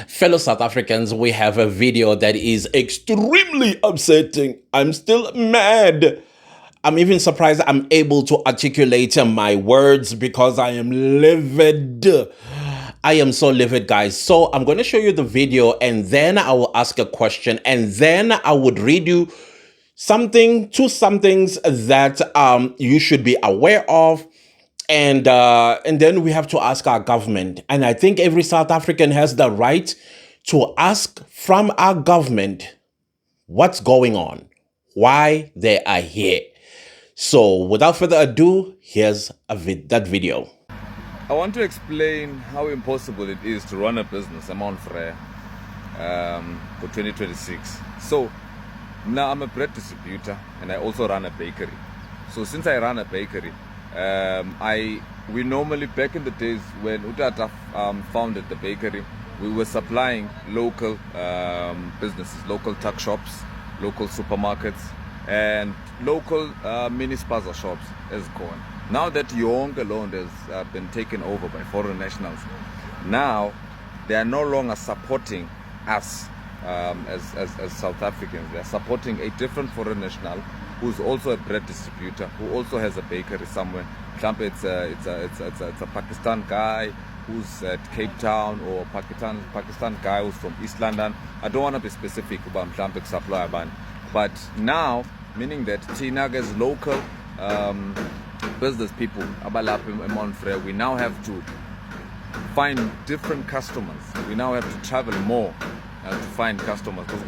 Fellow South Africans, we have a video that is extremely upsetting. I'm still mad. I'm even surprised I'm able to articulate my words because I am livid. I am so livid, guys. So I'm going to show you the video and then I will ask a question and then I would read you two somethings that you should be aware of. And then we have to ask our government. And I think every South African has the right to ask from our government what's going on, why they are here. So without further ado, here's that video. I want to explain how impossible it is to run a business among Freya for 2026. So now I'm a bread distributor and I also run a bakery. So since I run a bakery, we normally, back in the days when Utata founded the bakery, we were supplying local businesses, local tuck shops, local supermarkets, and local mini spaza shops as gone. Now that Young alone has been taken over by foreign nationals, now they are no longer supporting us as South Africans. They are supporting a different foreign national who's also a bread distributor, who also has a bakery somewhere. It's a Pakistan guy who's at Cape Town, or Pakistan guy who's from East London. I don't want to be specific about Mhlampe supplier ban, but now meaning that Tina's local business people, we now have to find different customers. We now have to travel more to find customers because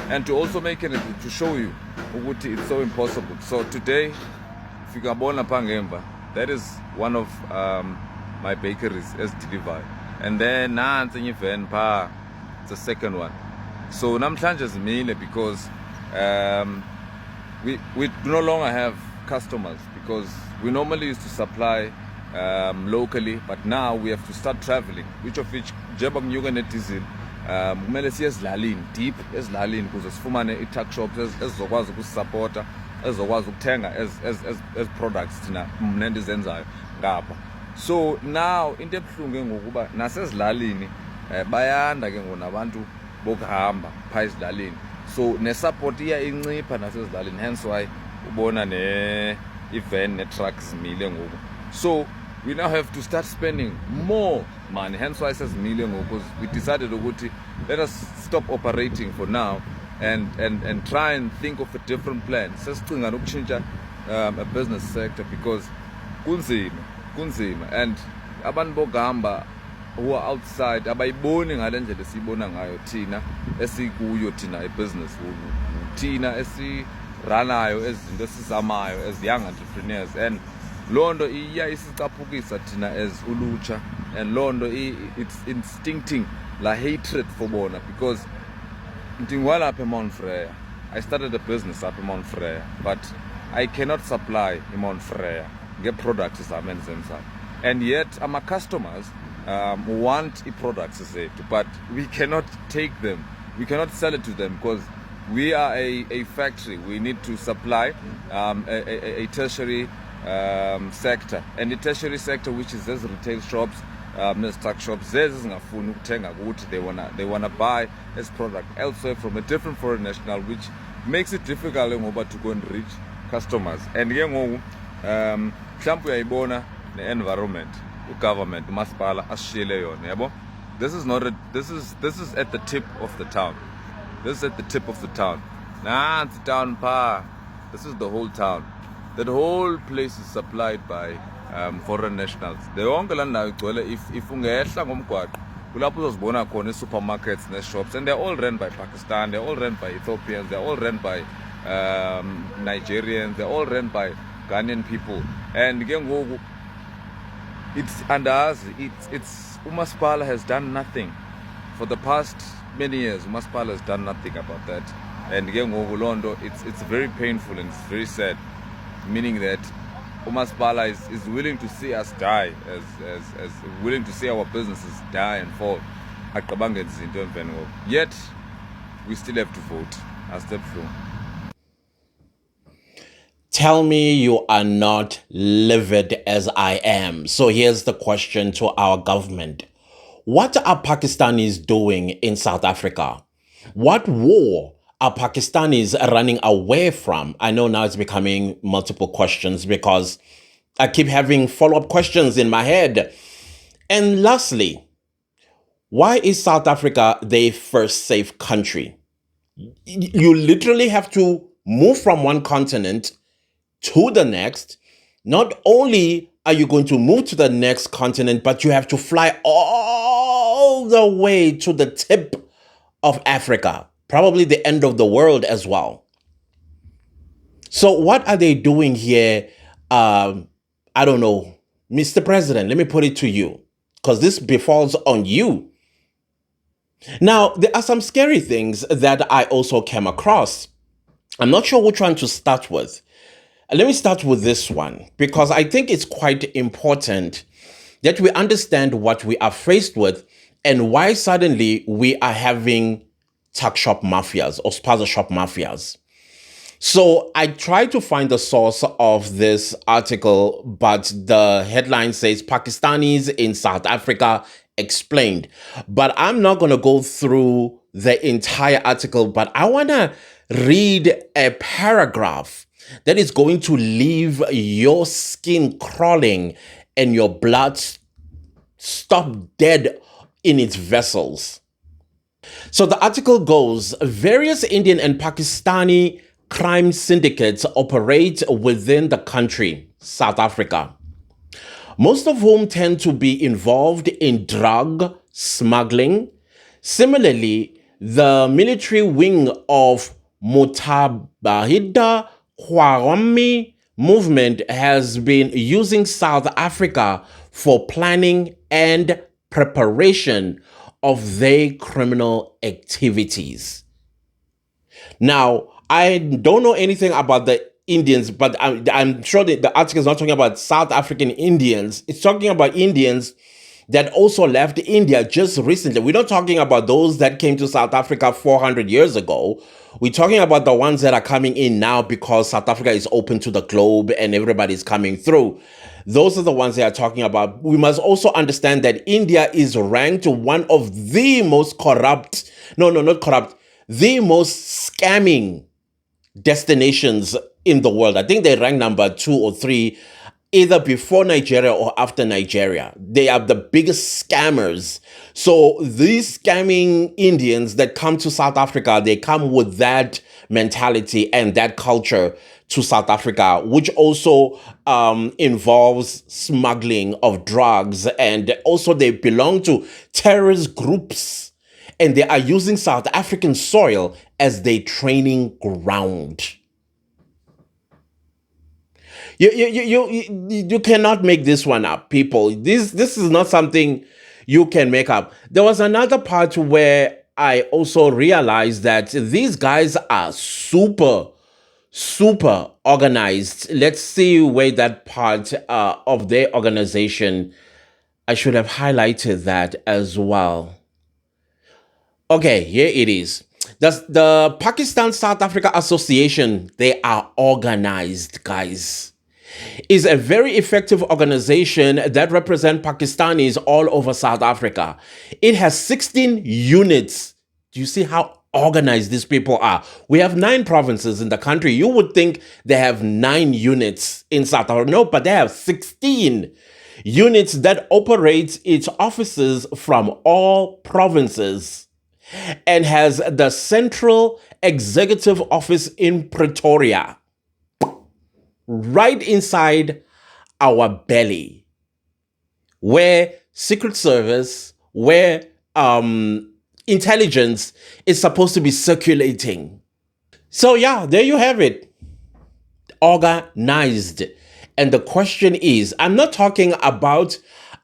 and to also make it to show you it's so impossible. So today, that is one of my bakeries as delivered, and then it's the second one. So namhlanje is mainly because we no longer have customers, because we normally used to supply locally, but now we have to start traveling, which jeba kunyuka nedizil kumele siye ezilalini, deep ezilalini, ukuze sifumane i-tuck shops ezizokwazi ukusupporta, ezizokwazi ukuthenga as products thina mna endizenzayo ngapha. So now into ebuhlungu ngokuba nasezilalini bayanda ke ngonabantu bokuhamba pha ezilalini, so nesupport iya incipha nasezilalini, hence why ubona ne-van ne-trucks zimile ngoku. So we now have to start spending more money, hence why says million, because we decided to let us stop operating for now and try and think of a different plan. A business sector, because kunzima and abantu bogamba who are outside abayiboni ngalendlela esibona ngayo thina esikuyo thina business, thina esiranayo ezinto esizamayo as young entrepreneurs. And londo iya isicaphukisa thina as ulucha, and londo it's instincting la hatred for bona, because ndingwala apha eMount Freya. I started a business up in Mount Freya, but I cannot supply in Mount Freya get products zami enzenzayo, and yet our customers want products, but we cannot take them, we cannot sell it to them, because we are a factory. We need to supply a tertiary sector, and the tertiary sector, which is those retail shops, stock shops, they wanna buy this product elsewhere from a different foreign national, which makes it difficult to go and reach customers. And the environment, the government, masipala asishiyele yona, yabo. This is at the tip of the town. This is at the tip of the town. It's town pa. This is the whole town. That whole place is supplied by foreign nationals. The onke la ndawo igcwele, if ungehla ngomgwaqo kulapho uzozibona khona supermarkets and shops, and they're all run by Pakistan, they're all run by Ethiopians, they're all run by Nigerians, they're all run by Ghanaian people. And again, it's under us. It's Umasipala has done nothing for the past many years. Umasipala has done nothing about that. And again, it's very painful and it's very sad, meaning that Umasipala is willing to see us die, as willing to see our businesses die and fall. Yet we still have to vote. I step through. Tell me you are not livid as I am. So here's the question to our government. What are Pakistanis doing in South Africa? What war are Pakistanis running away from? I know now it's becoming multiple questions because I keep having follow-up questions in my head. And lastly, why is South Africa the first safe country? You literally have to move from one continent to the next. Not only are you going to move to the next continent, but you have to fly all the way to the tip of Africa, probably the end of the world as well. So what are they doing here? I don't know. Mr. President, let me put it to you, because this befalls on you. Now, there are some scary things that I also came across. I'm not sure which one to start with. Let me start with this one, because I think it's quite important that we understand what we are faced with and why suddenly we are having tuck shop mafias or spaza shop mafias. So I tried to find the source of this article, but the headline says Pakistanis in South Africa explained. But I'm not going to go through the entire article, but I want to read a paragraph that is going to leave your skin crawling and your blood stop dead in its vessels. So the article goes, various Indian and Pakistani crime syndicates operate within the country, South Africa, most of whom tend to be involved in drug smuggling. Similarly, the military wing of Mutabahida Kwame movement has been using South Africa for planning and preparation of their criminal activities. Now, I don't know anything about the Indians, but I'm sure that the article is not talking about South African Indians. It's talking about Indians that also left India just recently. We're not talking about those that came to South Africa 400 years ago. We're talking about the ones that are coming in now because South Africa is open to the globe and everybody's coming through. Those are the ones they are talking about. We must also understand that India is ranked one of the most corrupt, not corrupt, the most scamming destinations in the world. I think they rank number 2 or 3, either before Nigeria or after Nigeria. They are the biggest scammers. So these scamming Indians that come to South Africa, they come with that mentality and that culture to South Africa, which also involves smuggling of drugs. And also they belong to terrorist groups. And they are using South African soil as their training ground. You cannot make this one up, people. This is not something you can make up. There was another part where I also realized that these guys are super organized. Let's see where that part of their organization, I should have highlighted that as well. Okay, here it is. The Pakistan-South Africa Association, they are organized, guys. Is a very effective organization that represents Pakistanis all over South Africa. It has 16 units. Do you see how organized these people are? We have 9 provinces in the country. You would think they have 9 units in South Africa. No, but they have 16 units that operate its offices from all provinces and has the central executive office in Pretoria, right inside our belly, where Secret Service, where intelligence is supposed to be circulating. So yeah, there you have it. Organized. And the question is, I'm not talking about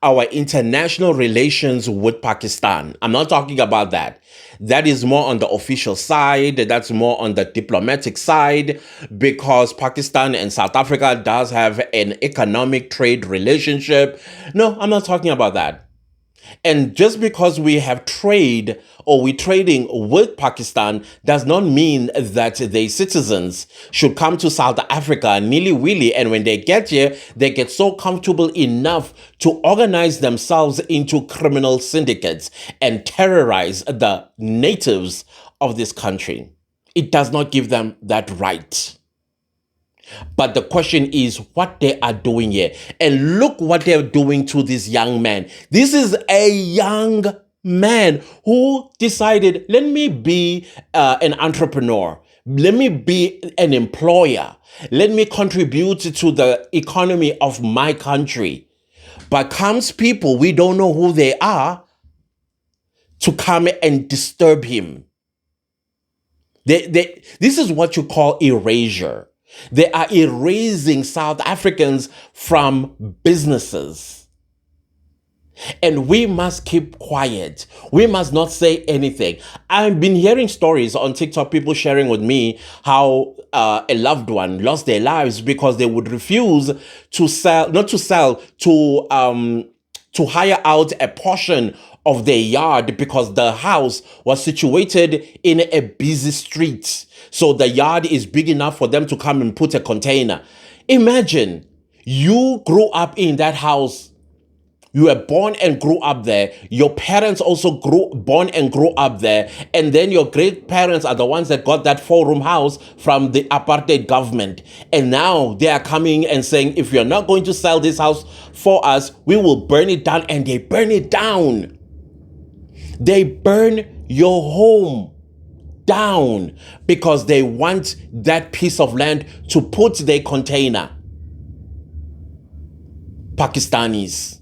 our international relations with Pakistan. I'm not talking about that. That is more on the official side. That's more on the diplomatic side, because Pakistan and South Africa does have an economic trade relationship. No, I'm not talking about that. And just because we have trade or we're trading with Pakistan does not mean that their citizens should come to South Africa nilly-willy. And when they get here, they get so comfortable enough to organize themselves into criminal syndicates and terrorize the natives of this country. It does not give them that right. But the question is what they are doing here. And look what they're doing to this young man. This is a young man who decided, let me be an entrepreneur. Let me be an employer. Let me contribute to the economy of my country. But comes people, we don't know who they are, to come and disturb him. This is what you call erasure. They are erasing South Africans from businesses. And we must keep quiet. We must not say anything. I've been hearing stories on TikTok, people sharing with me how a loved one lost their lives because they would refuse to sell, not to sell, to hire out a portion of their yard because the house was situated in a busy street. So the yard is big enough for them to come and put a container. Imagine you grew up in that house. You were born and grew up there. Your parents also born and grew up there. And then your great parents are the ones that got that 4-room house from the apartheid government. And now they are coming and saying, if you're not going to sell this house for us, we will burn it down. And they burn it down. They burn your home down because they want that piece of land to put their container. Pakistanis.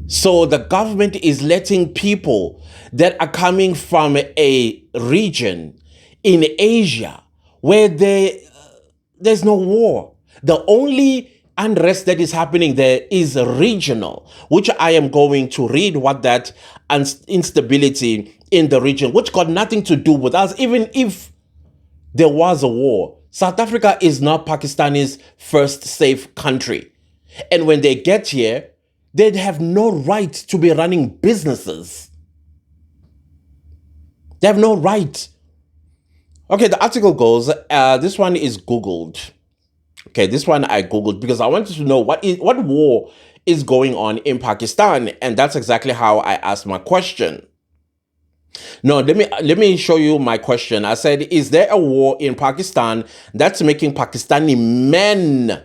So the government is letting people that are coming from a region in Asia where there's no war. The only unrest that is happening there is regional, which I am going to read what that instability in the region, which got nothing to do with us, even if there was a war. South Africa is not Pakistan's first safe country. And when they get here, they'd have no right to be running businesses. They have no right. Okay, the article goes, this one is Googled. Okay, this one I Googled because I wanted to know what war is going on in Pakistan. And that's exactly how I asked my question. No, let me show you my question. I said, is there a war in Pakistan that's making Pakistani men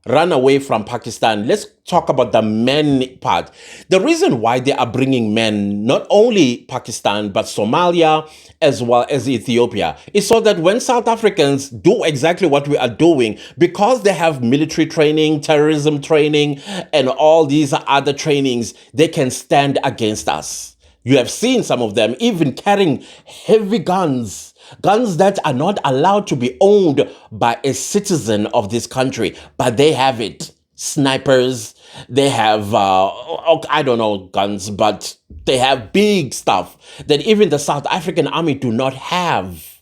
run away from Pakistan? Let's talk about the men part. The reason why they are bringing men, not only Pakistan, but Somalia as well as Ethiopia, is so that when South Africans do exactly what we are doing, because they have military training, terrorism training, and all these other trainings, they can stand against us. You have seen some of them even carrying heavy guns that are not allowed to be owned by a citizen of this country, but they have it. Snipers, they have, I don't know guns, but they have big stuff that even the South African army do not have.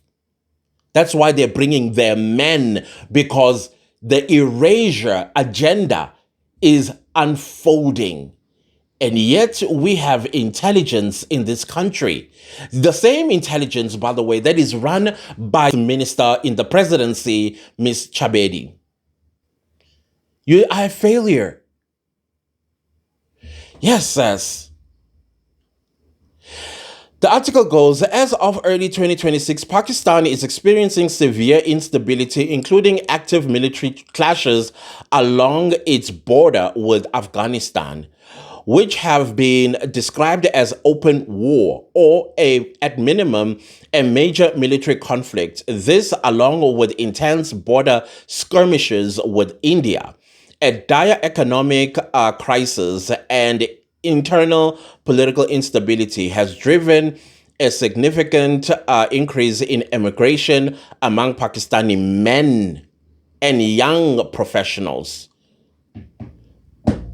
That's why they're bringing their men, because the erasure agenda is unfolding. And yet we have intelligence in this country. The same intelligence, by the way, that is run by the minister in the presidency, Ms. Chabedi. You are a failure. Yes, yes. The article goes, as of early 2026, Pakistan is experiencing severe instability, including active military clashes along its border with Afghanistan, which have been described as open war or, at minimum, a major military conflict. This, along with intense border skirmishes with India, a dire economic crisis, and internal political instability, has driven a significant increase in immigration among Pakistani men and young professionals.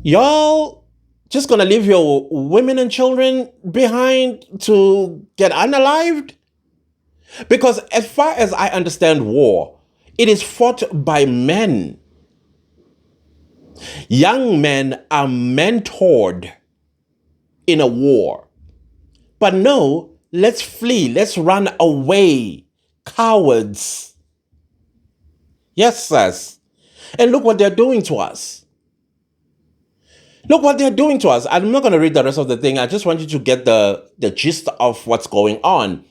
Y'all just gonna leave your women and children behind to get unalived? Because as far as I understand war, it is fought by men. Young men are mentored in a war. But no, let's flee, let's run away. Cowards. Yes, sirs. And look what they're doing to us. Look what they're doing to us. I'm not going to read the rest of the thing. I just want you to get the gist of what's going on.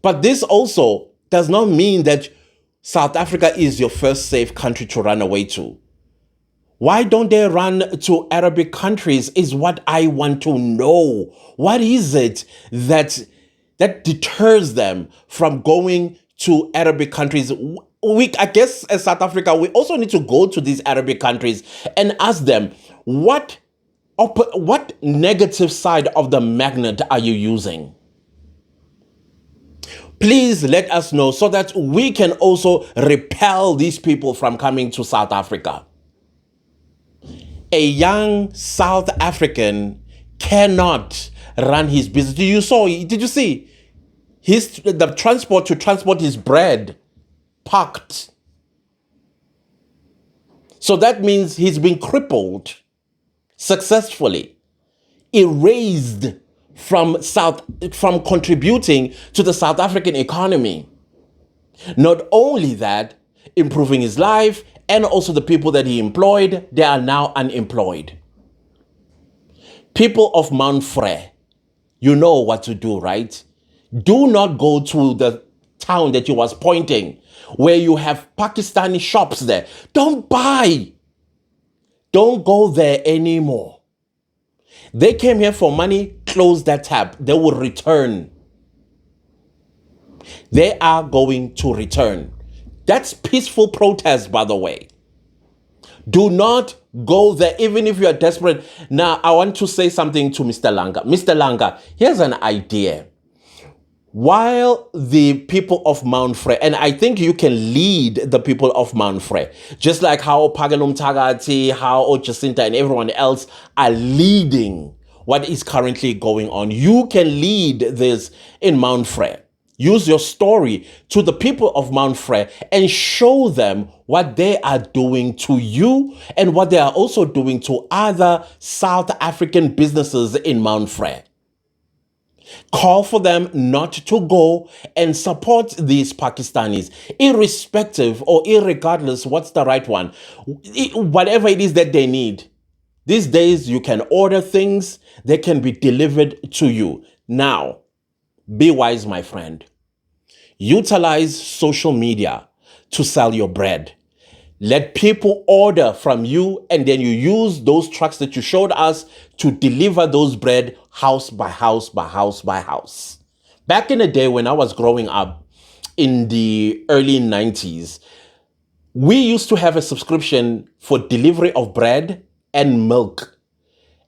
But this also does not mean that South Africa is your first safe country to run away to. Why don't they run to Arabic countries is what I want to know. What is it that deters them from going to Arabic countries? I guess as South Africa, we also need to go to these Arabic countries and ask them, what negative side of the magnet are you using? Please let us know so that we can also repel these people from coming to South Africa. A young South African cannot run his business. Did you see the transport to transport his bread parked? So that means he's been crippled, successfully erased from contributing to the South African economy. Not only that, improving his life, and also the people that he employed, they are now unemployed. People of Mount Frere, you know what to do, right? Do not go to the town that you was pointing, where you have Pakistani shops there. Don't buy. Don't go there anymore. They came here for money, close that tab. They will return. They are going to return. That's peaceful protest, by the way. Do not go there, even if you are desperate. Now, I want to say something to Mr. Langa. Mr. Langa, here's an idea. While the people of Mount Frere, and I think you can lead the people of Mount Frere, just like how Pagalum Tagati, how Jacinta, and everyone else are leading what is currently going on. You can lead this in Mount Frere. Use your story to the people of Mount Frere and show them what they are doing to you and what they are also doing to other South African businesses in Mount Frere. Call for them not to go and support these Pakistanis, irrespective or irregardless, what's the right one? Whatever it is that they need. These days, you can order things, they can be delivered to you. Now, be wise, my friend. Utilize social media to sell your bread. Let people order from you, and then you use those trucks that you showed us to deliver those bread house by house by house by house. Back in the day when I was growing up in the early 90s, we used to have a subscription for delivery of bread and milk.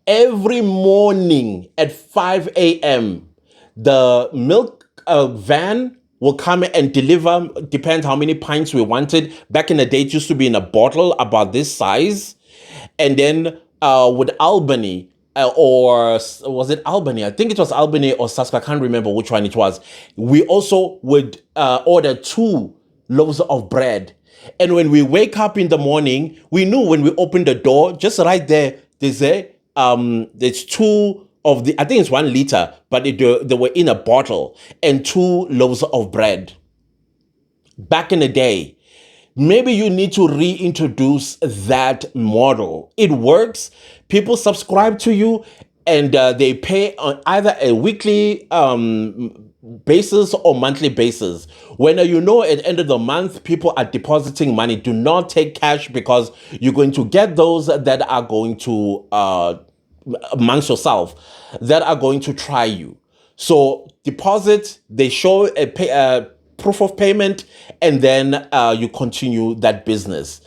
Every morning at 5 a.m., the milk van will come and deliver, depends how many pints we wanted. Back in the day, it used to be in a bottle about this size. And then with Albany, or was it Albany? I think it was Albany or Saska. I can't remember which one it was. We also would order 2 loaves of bread. And when we wake up in the morning, we knew when we opened the door, just right there, there's 2 of the, I think it's 1 liter, but they were in a bottle, and 2 loaves of bread. Back in the day, maybe you need to reintroduce that model. It works. People subscribe to you, and they pay on either a weekly basis or monthly basis. When you know at the end of the month, people are depositing money. Do not take cash, because you're going to get those that are going to, amongst yourself, that are going to try you. So deposit, they show a proof of payment, and then you continue that business.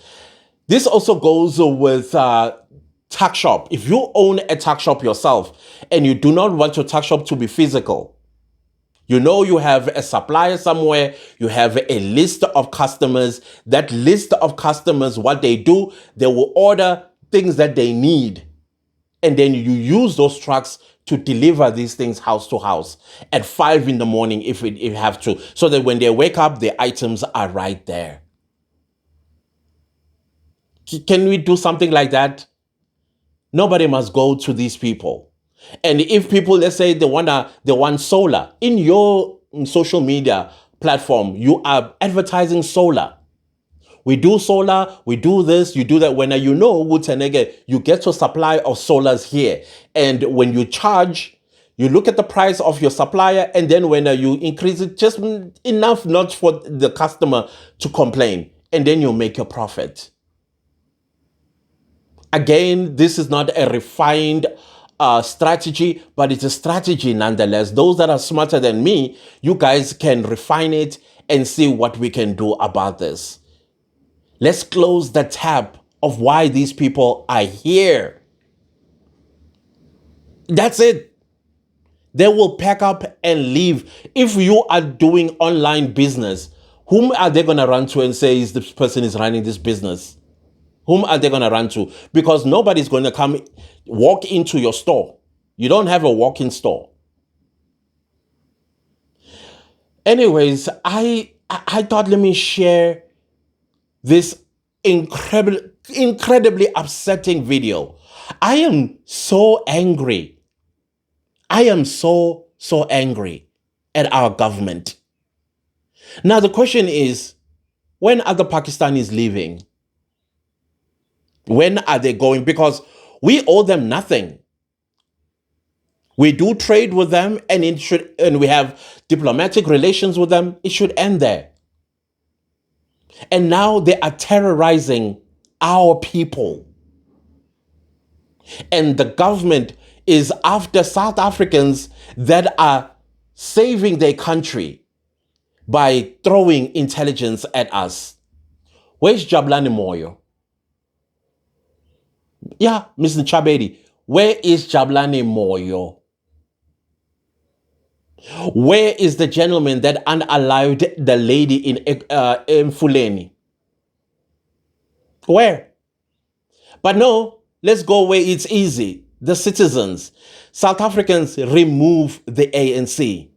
This also goes with tuck shop. If you own a tuck shop yourself and you do not want your tuck shop to be physical, you know you have a supplier somewhere, you have a list of customers. That list of customers, what they do, they will order things that they need. And then you use those trucks to deliver these things house to house at 5 in the morning if you have to, so that when they wake up, the items are right there. Can we do something like that? Nobody must go to these people. And if people, let's say they want solar in your social media platform, you are advertising solar. We do solar, we do this, you do that. When you know, you get your supply of solars here. And when you charge, you look at the price of your supplier, and then when you increase it just enough not for the customer to complain, and then you make your profit. Again, this is not a refined strategy, but it's a strategy nonetheless. Those that are smarter than me, you guys can refine it and see what we can do about this. Let's close the tab of why these people are here. That's it. They will pack up and leave. If you are doing online business, whom are they going to run to and say this person is running this business? Whom are they going to run to? Because nobody's going to walk into your store. You don't have a walk-in store. Anyways, I thought, let me share this incredibly upsetting video. I am so angry. I am so angry at our government. Now, the question is, when are the Pakistanis leaving? When are they going? Because we owe them nothing. We do trade with them, and we have diplomatic relations with them. It should end there. And now they are terrorizing our people. And the government is after South Africans that are saving their country by throwing intelligence at us. Where's Jabulani Moyo? Yeah, Mr. Chabedi, where is Jabulani Moyo? Where is the gentleman that unalived the lady in Mfuleni? Where? But no, let's go where it's easy. The citizens. South Africans, remove the ANC.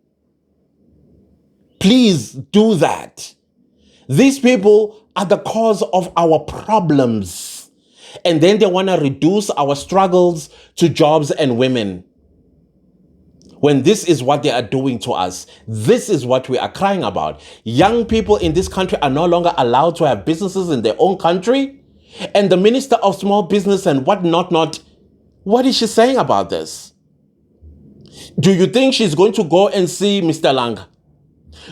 Please do that. These people are the cause of our problems. And then they want to reduce our struggles to jobs and women. When this is what they are doing to us, this is what we are crying about. Young people in this country are no longer allowed to have businesses in their own country. And the Minister of Small Business and what is she saying about this? Do you think she's going to go and see Mr. Lang?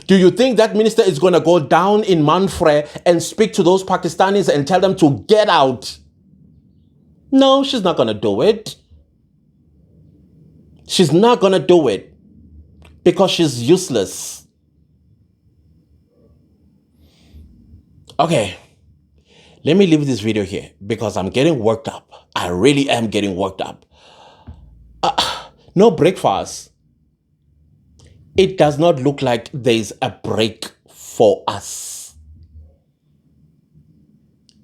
Do you think that minister is going to go down in Manfre and speak to those Pakistanis and tell them to get out? No, she's not going to do it. She's not going to do it because she's useless. Okay, let me leave this video here because I'm getting worked up. I really am getting worked up. No breakfast. It does not look like there's a break for us.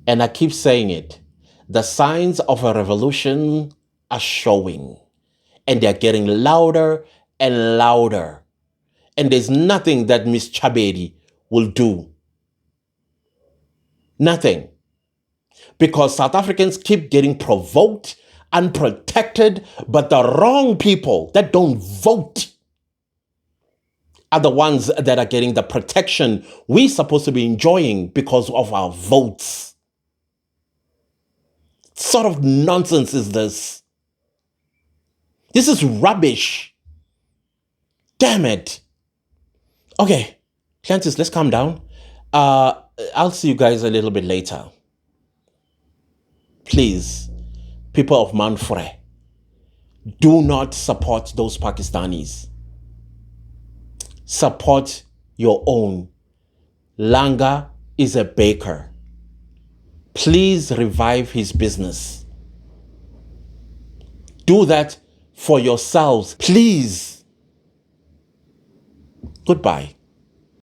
And I keep saying it. The signs of a revolution are showing. And they're getting louder and louder. And there's nothing that Miss Chabedi will do. Nothing. Because South Africans keep getting provoked, unprotected, but the wrong people that don't vote are the ones that are getting the protection we're supposed to be enjoying because of our votes. What sort of nonsense is this? This is rubbish. Damn it. Okay, Clantis, let's calm down. I'll see you guys a little bit later. Please, people of Manfre, do not support those Pakistanis. Support your own. Langa is a baker. Please revive his business. Do that for yourselves, please. Goodbye.